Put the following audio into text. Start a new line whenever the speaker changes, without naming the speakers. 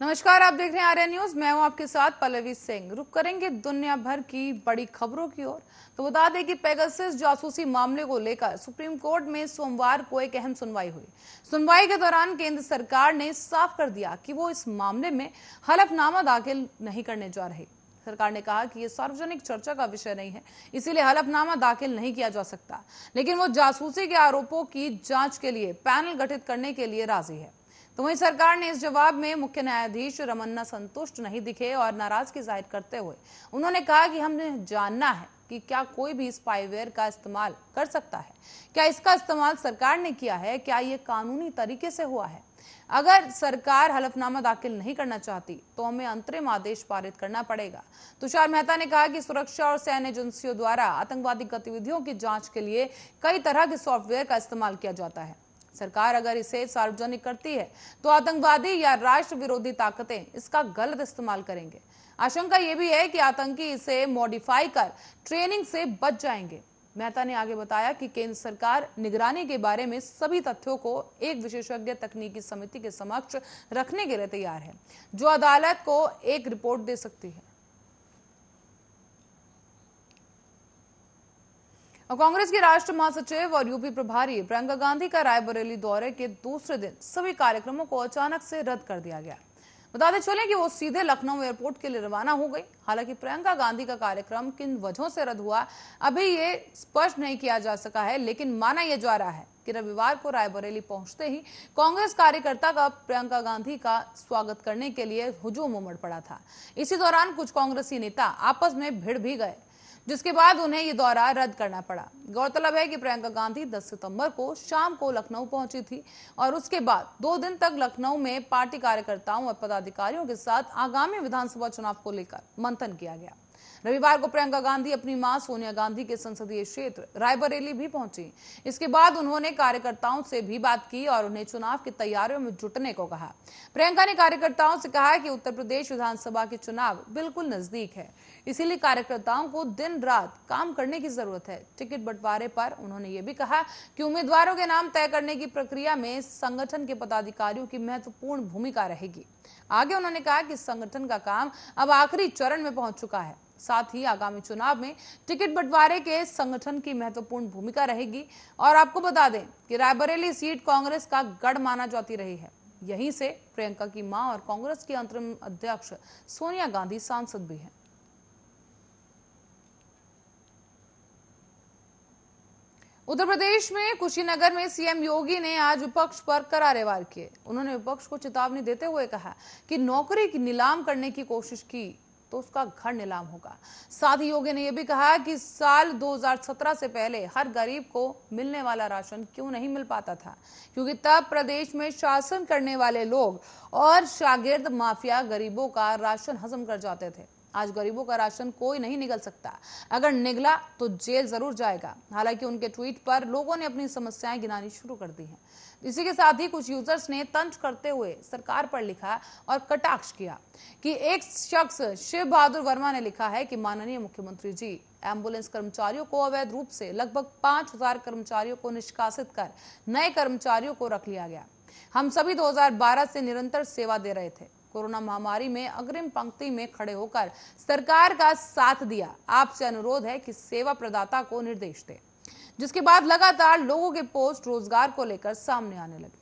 नमस्कार, आप देख रहे हैं आर्यन न्यूज। मैं हूं आपके साथ पल्लवी सिंह। रुक करेंगे दुनिया भर की बड़ी खबरों की ओर। तो बता दें कि पेगासस जासूसी मामले को लेकर सुप्रीम कोर्ट में सोमवार को एक अहम सुनवाई हुई। सुनवाई के दौरान केंद्र सरकार ने साफ कर दिया कि वो इस मामले में हलफनामा दाखिल नहीं करने जा रही। सरकार ने कहा कि यह सार्वजनिक चर्चा का विषय नहीं है, इसीलिए हलफनामा दाखिल नहीं किया जा सकता, लेकिन वो जासूसी के आरोपों की जांच के लिए पैनल गठित करने के लिए राजी है। तो वहीं सरकार ने इस जवाब में मुख्य न्यायाधीश रमन्ना संतुष्ट नहीं दिखे और नाराजगी जाहिर करते हुए उन्होंने कहा कि हमने जानना है कि क्या कोई भी स्पाईवेयर का इस्तेमाल कर सकता है, क्या इसका इस्तेमाल सरकार ने किया है, क्या ये कानूनी तरीके से हुआ है। अगर सरकार हलफनामा दाखिल नहीं करना चाहती तो हमें अंतरिम आदेश पारित करना पड़ेगा। तुषार मेहता ने कहा कि सुरक्षा और सैन्य एजेंसियों द्वारा आतंकवादी गतिविधियों की जांच के लिए कई तरह के सॉफ्टवेयर का इस्तेमाल किया जाता है। सरकार अगर इसे सार्वजनिक करती है तो आतंकवादी या राष्ट्र विरोधी ताकतें इसका गलत इस्तेमाल करेंगे। आशंका यह भी है कि आतंकी इसे मॉडिफाई कर ट्रेनिंग से बच जाएंगे। मेहता ने आगे बताया कि केंद्र सरकार निगरानी के बारे में सभी तथ्यों को एक विशेषज्ञ तकनीकी समिति के समक्ष रखने के लिए तैयार है, जो अदालत को एक रिपोर्ट दे सकती है। और कांग्रेस की राष्ट्रीय महासचिव और यूपी प्रभारी प्रियंका गांधी का रायबरेली दौरे के दूसरे दिन सभी कार्यक्रमों को अचानक से रद्द कर दिया गया। बताते चले कि वो सीधे लखनऊ एयरपोर्ट के लिए रवाना हो गई। हालांकि प्रियंका गांधी का कार्यक्रम किन वजहों से रद्द हुआ अभी ये स्पष्ट नहीं किया जा सका है, लेकिन माना यह जा रहा है कि रविवार को रायबरेली पहुंचते ही कांग्रेस कार्यकर्ता का प्रियंका गांधी का स्वागत करने के लिए हुजूम उमड़ पड़ा था। इसी दौरान कुछ कांग्रेसी नेता आपस में भिड़ भी गए, जिसके बाद उन्हें यह दौरा रद्द करना पड़ा। गौरतलब है कि प्रियंका गांधी 10 सितंबर को शाम को लखनऊ पहुंची थी और उसके बाद 2 दिन तक लखनऊ में पार्टी कार्यकर्ताओं और पदाधिकारियों के साथ आगामी विधानसभा चुनाव को लेकर मंथन किया गया। रविवार को प्रियंका गांधी अपनी मां सोनिया गांधी के संसदीय क्षेत्र रायबरेली भी पहुंची। इसके बाद उन्होंने कार्यकर्ताओं से भी बात की और उन्हें चुनाव की तैयारियों में जुटने को कहा। प्रियंका ने कार्यकर्ताओं से कहा कि उत्तर प्रदेश विधानसभा के चुनाव बिल्कुल नजदीक है, इसीलिए कार्यकर्ताओं को दिन रात काम करने की जरूरत है। टिकट बंटवारे पर उन्होंने ये भी कहा कि उम्मीदवारों के नाम तय करने की प्रक्रिया में संगठन के पदाधिकारियों की महत्वपूर्ण भूमिका रहेगी। आगे उन्होंने कहा कि संगठन का काम अब आखिरी चरण में पहुंच चुका है। साथ ही आगामी चुनाव में टिकट बंटवारे के संगठन की महत्वपूर्ण भूमिका रहेगी। और आपको बता दें कि रायबरेली सीट कांग्रेस का गढ़ माना जाती रही है। यहीं से प्रियंका की मां और कांग्रेस की अंतरिम अध्यक्ष सोनिया गांधी सांसद भी हैं। उत्तर प्रदेश में कुशीनगर में सीएम योगी ने आज विपक्ष पर करारे वार किए। उन्होंने विपक्ष को चेतावनी देते हुए कहा कि नौकरी की नीलाम करने की कोशिश की तो उसका घर नीलाम होगा। साथ ही योगी ने यह भी कहा कि साल 2017 से पहले हर गरीब को मिलने वाला राशन क्यों नहीं मिल पाता था, क्योंकि तब प्रदेश में शासन करने वाले लोग और शागिर्द माफिया गरीबों का राशन हजम कर जाते थे। आज गरीबों का राशन कोई नहीं निगल सकता, अगर निगला तो जेल जरूर जाएगा। हालांकि उनके ट्वीट पर लोगों ने अपनी समस्याएं गिनानी शुरू कर दी हैं। इसी के साथ ही कुछ यूजर्स ने तंज करते हुए सरकार पर लिखा और कटाक्ष किया कि एक शख्स शिव बहादुर वर्मा ने लिखा है कि माननीय मुख्यमंत्री जी, एम्बुलेंस कर्मचारियों को अवैध रूप से लगभग 5000 कर्मचारियों को निष्कासित कर नए कर्मचारियों को रख लिया गया। हम सभी 2012 से निरंतर सेवा दे रहे थे। कोरोना महामारी में अग्रिम पंक्ति में खड़े होकर सरकार का साथ दिया। आपसे अनुरोध है कि सेवा प्रदाता को निर्देश दें। जिसके बाद लगातार लोगों के पोस्ट रोजगार को लेकर सामने आने लगे।